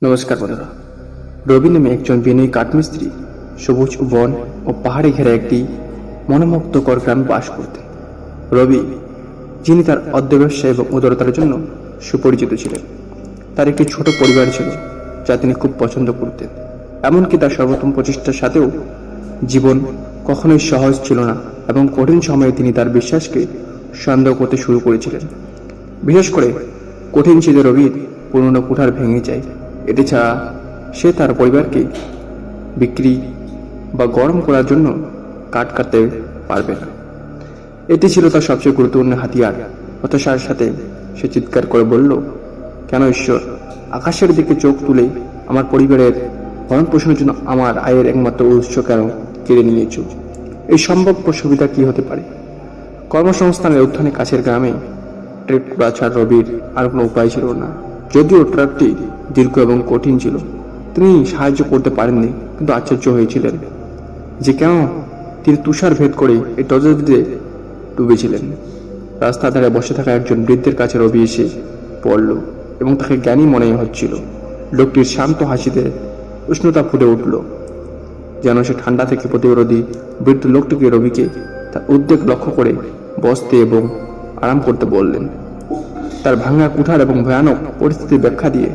নমস্কার বন্ধুরা। রবি নামে একজন বিনয়ী কাঠমিস্ত্রি সবুজ বন ও পাহাড়ে ঘেরা একটি মনোমুগ্ধকর গ্রামে বাস করতেন। রবি, যিনি তার অধ্যবসায় এবং উদারতার জন্য সুপরিচিত ছিলেন, তার একটি ছোট পরিবার ছিল যা তিনি খুব পছন্দ করতেন। এমনকি তার সর্বোত্তম প্রচেষ্টার সাথেও জীবন কখনোই সহজ ছিল না এবং কঠিন সময়ে তিনি তার বিশ্বাসকে সন্দেহ করতে শুরু করেছিলেন। বিশেষ করে কঠিন শীতে রবির পুরনো কুঠার ভেঙে যায়। এটি ছাড়া সে তার পরিবারকে বিক্রি বা গরম করার জন্য কাঠ কাটতে পারবে না। এটি ছিল তার সবচেয়ে গুরুত্বপূর্ণ হাতিয়ার। হতাশার সাথে সে চিৎকার করে বলল, কেন ঈশ্বর, আকাশের দিকে চোখ তুলে আমার পরিবারের ভরণ পোষণের জন্য আমার আয়ের একমাত্র উৎস কেন কেড়ে নিয়েছ? এই সম্ভাব্য সুবিধা কি হতে পারে? কর্মসংস্থানের উত্থানে কাছের গ্রামে ট্রেক করা ছাড়া রবির আর কোনো উপায় ছিল না। যদিও ট্রাকটি দীর্ঘ এবং কঠিন ছিল, তিনি সাহায্য করতে পারেননি, কিন্তু আশ্চর্য হয়েছিলেন যে কেন তিনি তুষার ভেদ করে এই ট্র্যাজেডিতে ডুবেছিলেন। রাস্তার ধারে বসে থাকা একজন বৃদ্ধের কাছে রবি এসে পড়ল এবং তাকে জ্ঞানী মনে হচ্ছিল। লোকটির শান্ত হাসিতে উষ্ণতা ফুটে উঠল, যেন সে ঠান্ডা থেকে প্রতিরোধী। বৃদ্ধ লোকটিকে রবিকে তার উদ্বেগ লক্ষ্য করে বসতে এবং আরাম করতে বললেন। তার ভাঙা কুঠার এবং ভয়ানক পরিস্থিতির ব্যাখ্যা দিয়ে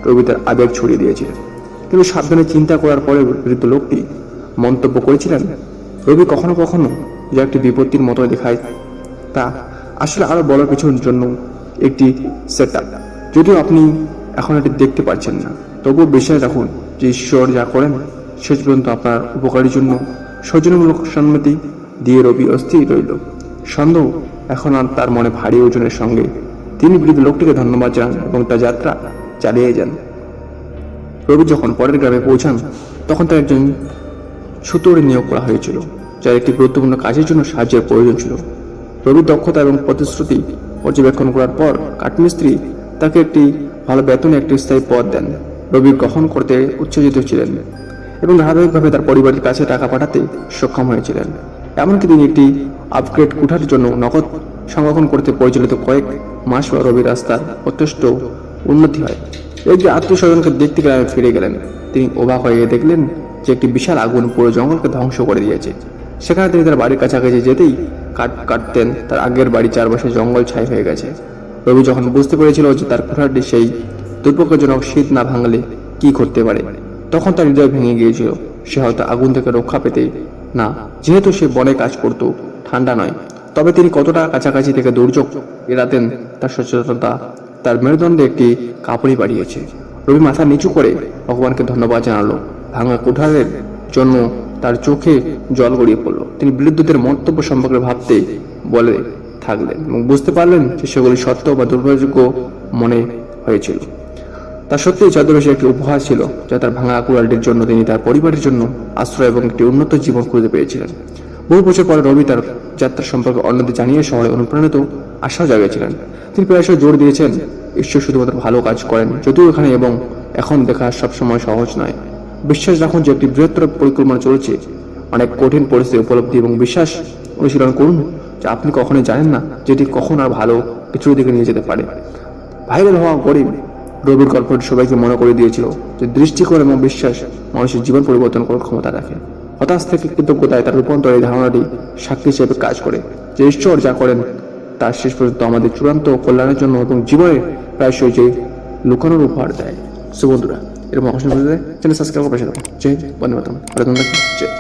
রবি তার আবেগ ছড়িয়ে দিয়েছিলেন। কিন্তু সাবধানে চিন্তা করার পরে বৃদ্ধ লোকটি মন্তব্য করেছিলেন, রবি কখনো কখনো যা একটি বিপত্তির মতো দেখায় তা আসলে আরো বড় কিছুর জন্য একটি সেট আপ। যদিও আপনি এখন এটি দেখতে পাচ্ছেন না, তবুও বিশ্বাস রাখুন যে ঈশ্বর যা করেন শেষ পর্যন্ত আপনার উপকারের জন্য। সৌজন্যমূলক সম্মতি দিয়ে রবি অস্থির রইল। সন্দেহ এখন আর তার মনে ভারী ওজনের সঙ্গে তিনি বৃদ্ধ লোকটিকে ধন্যবাদ জানান এবং তার যাত্রা চালিয়ে যান। রবি যখন পরের গ্রামে পৌঁছান, তখন তার একজন ছুতোরে নিয়োগ করা হয়েছিল, যার একটি গুরুত্বপূর্ণ কাজের জন্য সাহায্যের প্রয়োজন ছিল। রবির দক্ষতা এবং প্রতিশ্রুতি পর্যবেক্ষণ করার পর কাঠমিস্ত্রি তাকে একটি ভালো বেতনে একটি স্থায়ী পদ দেন। রবি গ্রহণ করতে উচ্ছ্বসিত ছিলেন এবং ধারাবাহিকভাবে তার পরিবারের কাছে টাকা পাঠাতে সক্ষম হয়েছিলেন। এমনকি তিনি একটি আপগ্রেড কুঠার জন্য নগদ সংরক্ষণ করতে পরিচালিত কয়েক মাস পর রবির রাস্তার যথেষ্ট উন্নতি হয়। একটি আত্মীয়স্বজনকে দেখতে গ্রামে ফিরে গেলেন। তিনি অবাক হয়ে দেখলেন যে একটি বিশাল আগুন পুরো জঙ্গলকে ধ্বংস করে দিয়েছে। সেখানে তিনি তার বাড়ির কাছাকাছি যেতেই কাঠ কাটতেন, তার আগের বাড়ি চারপাশে জঙ্গল ছাই হয়ে গেছে। রবি যখন বুঝতে পেরেছিল যে তার কুঠারটি সেই দুর্ভাগ্যজনক শীত না ভাঙলে কি করতে পারে, তখন তার হৃদয় ভেঙে গিয়েছিল। সে হয়তো আগুন থেকে রক্ষা পেতে না, যেহেতু সে বনে কাজ করত, ঠান্ডা নয়। তবে তিনি কতটা কাছাকাছি থেকে দুর্যোগ এড়াতেন তার সচেতনতা তার মেরুদণ্ডে একটি কাপড়ই বাড়িয়েছে। রবি মাথা নিচু করে ভগবানকে ধন্যবাদ জানালো। ভাঙা কুঠারের জন্য তার চোখে জল গড়িয়ে পড়ল। তিনি বৃদ্ধদের মন্তব্য সম্পর্কে ভাবতে বলে থাকলেন এবং বুঝতে পারলেন যে সেগুলি সত্য বা দুর্ভাগ্যযোগ্য মনে হয়েছিল। তার সত্যিই ছদ্মবেশে একটি উপহার ছিল, যা তার ভাঙা কুড়ালটির জন্য তিনি তার পরিবারের জন্য আশ্রয় এবং একটি উন্নত জীবন খুঁজে পেয়েছিলেন। বহু বছর পরে রবি তার যাত্রা সম্পর্কে অন্যদের জানিয়ে শহরে অনুপ্রাণিত আশাও জাগিয়েছিলেন। তিনি প্রায়শই জোর দিয়েছেন, ঈশ্বর শুধুমাত্র ভালো কাজ করেন, যদিও এখানে এবং এখন দেখা সবসময় সহজ নয়। বিশ্বাস রাখুন যে একটি বৃহত্তর পরিকল্পনা চলছে। অনেক কঠিন পরিস্থিতি উপলব্ধি এবং বিশ্বাস অনুশীলন করুন যে আপনি কখনোই জানেন না যেটি কখন আর ভালো কিছুর দিকে নিয়ে যেতে পারে। ভাইরাল হওয়া গরিব রবির গল্পটি সবাইকে মনে করে দিয়েছিল যে দৃষ্টিকোণ এবং বিশ্বাস মানুষের জীবন পরিবর্তন করার ক্ষমতা রাখে। হতাশ থেকে কৃতজ্ঞতায় তার রূপান্তর এই ধারণাটি সাক্ষী হিসেবে কাজ করে যে ঈশ্বর যা করেন তার শেষ পর্যন্ত আমাদের চূড়ান্ত কল্যাণের জন্য এবং জীবনে প্রায়শই যে লুকানোর উপহার দেয়। সো বন্ধুরা, এরকম অবশ্যই চ্যানেল সাবস্ক্রাইব করে পাশে থাকুন। জয় বন্দে মাতরম। জয়।